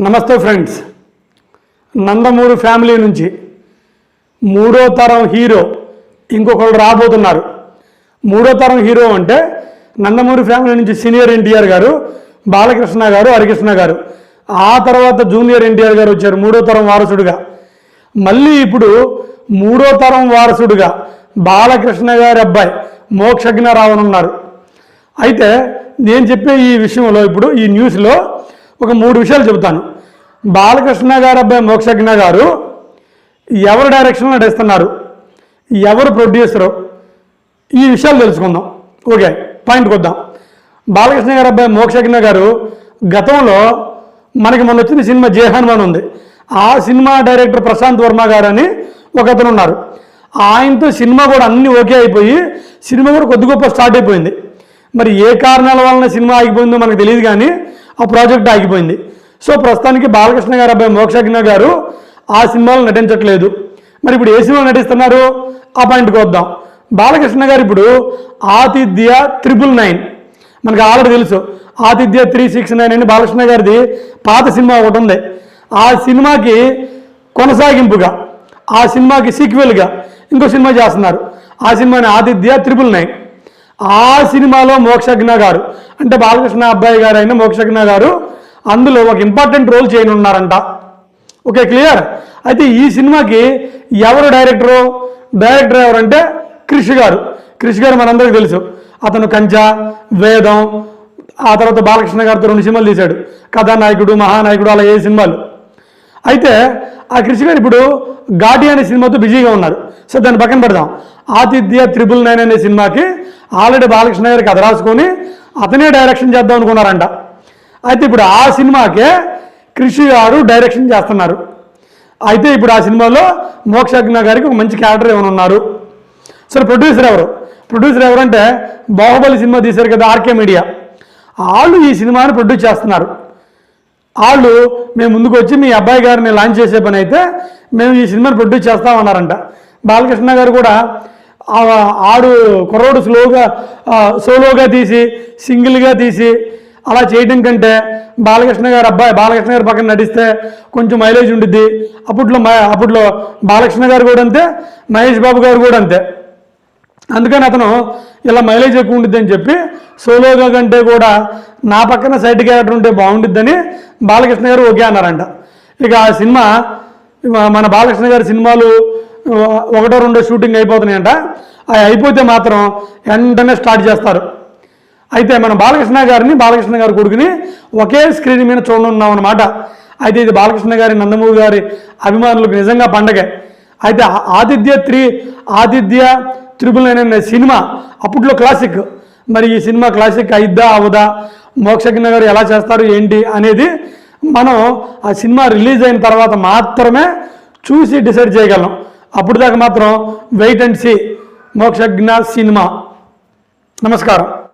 నమస్తే friends. Nandamuri family నుంచి మూడో తరం హీరో ఇంకొకళ్ళు రాబోతున్నారు. మూడో తరం హీరో అంటే నందమూరి ఫ్యామిలీ నుంచి సీనియర్ ఎన్టీఆర్ గారు, బాలకృష్ణ గారు, హరికృష్ణ గారు, ఆ తర్వాత జూనియర్ ఎన్టీఆర్ గారు వచ్చారు మూడో తరం వారసుడుగా. మళ్ళీ ఇప్పుడు మూడో తరం వారసుడుగా బాలకృష్ణ గారి అబ్బాయి మోక్షజ్ఞ రావనున్నారు. అయితే నేను చెప్పే ఈ విషయంలో ఇప్పుడు ఈ న్యూస్లో ఒక 3 విషయాలు చెబుతాను. బాలకృష్ణ గారి అబ్బాయి మోక్షజ్ఞ గారు ఎవరు డైరెక్షన్లో నటిస్తున్నారు, ఎవరు ప్రొడ్యూసరు, ఈ విషయాలు తెలుసుకుందాం. ఓకే, పాయింట్కి వద్దాం. బాలకృష్ణ గారి అబ్బాయి మోక్షజ్ఞ గారు గతంలో మనకి మొన్న వచ్చిన సినిమా జై హనుమాన్ ఉంది. ఆ సినిమా డైరెక్టర్ ప్రశాంత్ వర్మ గారు అని ఒక అతను ఉన్నారు. ఆయనతో సినిమా కూడా అన్నీ ఓకే అయిపోయి సినిమా కూడా కొద్ది గొప్ప స్టార్ట్ అయిపోయింది. మరి ఏ కారణాల వలన సినిమా ఆగిపోయిందో మనకు తెలియదు, కానీ ఆ ప్రాజెక్ట్ ఆగిపోయింది. సో ప్రస్తుతానికి బాలకృష్ణ గారి అబ్బాయి మోక్షజ్ఞ గారు ఆ సినిమాలో నటించట్లేదు. మరి ఇప్పుడు ఏ సినిమా నటిస్తున్నారు, ఆ పాయింట్కి వద్దాం. బాలకృష్ణ గారు ఇప్పుడు ఆతిథ్య 999 మనకు ఆల్రెడీ తెలుసు. ఆతిథ్య 369 అని బాలకృష్ణ గారిది పాత సినిమా ఒకటి ఉంది. ఆ సినిమాకి కొనసాగింపుగా, ఆ సినిమాకి సీక్వెల్గా ఇంకో సినిమా చేస్తున్నారు. ఆ సినిమాని ఆతిథ్య 999. ఆ సినిమాలో మోక్షజ్ఞ గారు అంటే బాలకృష్ణ అబ్బాయి గారు అయిన మోక్షజ్ఞ గారు అందులో ఒక ఇంపార్టెంట్ రోల్ చేయనున్నారంట. Okay, clear. అయితే ఈ సినిమాకి ఎవరు డైరెక్టర్ ఎవరంటే క్రిష్ గారు. క్రిష్ గారు మనందరికీ తెలుసు. అతను కంచ, వేదం, ఆ తర్వాత బాలకృష్ణ గారితో 2 సినిమాలు తీశాడు, కథానాయకుడు, మహానాయకుడు, అలా 7 సినిమాలు. అయితే ఆ క్రిష్ గారు ఇప్పుడు ఘాటి అనే సినిమాతో బిజీగా ఉన్నారు. సో దాన్ని పక్కన పెడదాం. ఆతిథ్య 999 అనే సినిమాకి ఆల్రెడీ బాలకృష్ణ గారికి కథ రాసుకొని అతనే డైరెక్షన్ చేద్దాం అనుకున్నారంట. అయితే ఇప్పుడు ఆ సినిమాకే క్రిష్ గారు డైరెక్షన్ చేస్తున్నారు. అయితే ఇప్పుడు ఆ సినిమాలో మోక్షజ్ఞ గారికి ఒక మంచి క్యారెక్టర్ ఏమైనా ఉన్నారు. సరే, ప్రొడ్యూసర్ ఎవరంటే బాహుబలి సినిమా తీశారు కదా ఆర్కే మీడియా, వాళ్ళు ఈ సినిమాని ప్రొడ్యూస్ చేస్తున్నారు. వాళ్ళు మేము ముందుకు వచ్చి మీ అబ్బాయి గారిని లాంచ్ చేసే పని అయితే మేము ఈ సినిమాని ప్రొడ్యూస్ చేస్తామన్నారంట. బాలకృష్ణ గారు కూడా ఆడు కుర్రోడు సోలోగా తీసి సింగిల్గా తీసి అలా చేయడం కంటే బాలకృష్ణ గారు పక్కన నటిస్తే కొంచెం మైలేజ్ ఉండిద్ది. అప్పట్లో బాలకృష్ణ గారు కూడా అంతే, మహేష్ బాబు గారు కూడా అంతే. అందుకని అతను ఇలా మైలేజ్ ఎక్కువ ఉండిద్ది అని చెప్పి సోలోగా కంటే కూడా నా పక్కన సైడ్ క్యారెక్టర్ ఉంటే బాగుండిద్దని బాలకృష్ణ గారు ఓకే అన్నారంట. ఇక ఆ సినిమా మన బాలకృష్ణ గారి సినిమాలు 1-2 షూటింగ్ అయిపోతున్నాయంట. అవి అయిపోతే మాత్రం వెంటనే స్టార్ట్ చేస్తారు. అయితే మన బాలకృష్ణ గారి కొడుకుని ఒకే స్క్రీన్ మీద చూడనున్నాం అన్నమాట. అయితే ఇది బాలకృష్ణ గారి, నందమూరి గారి అభిమానులకు నిజంగా పండగే. అయితే ఆతిథ్య 999 అనే సినిమా అప్పట్లో క్లాసిక్. మరి ఈ సినిమా క్లాసిక్ అయిద్దా అవదా, మోక్షజ్ఞ గారు ఎలా చేస్తారు ఏంటి అనేది మనం ఆ సినిమా రిలీజ్ అయిన తర్వాత మాత్రమే చూసి డిసైడ్ చేయగలం. అప్పుడు దాకా మాత్రం wait and see Mokshagna cinema. నమస్కారం.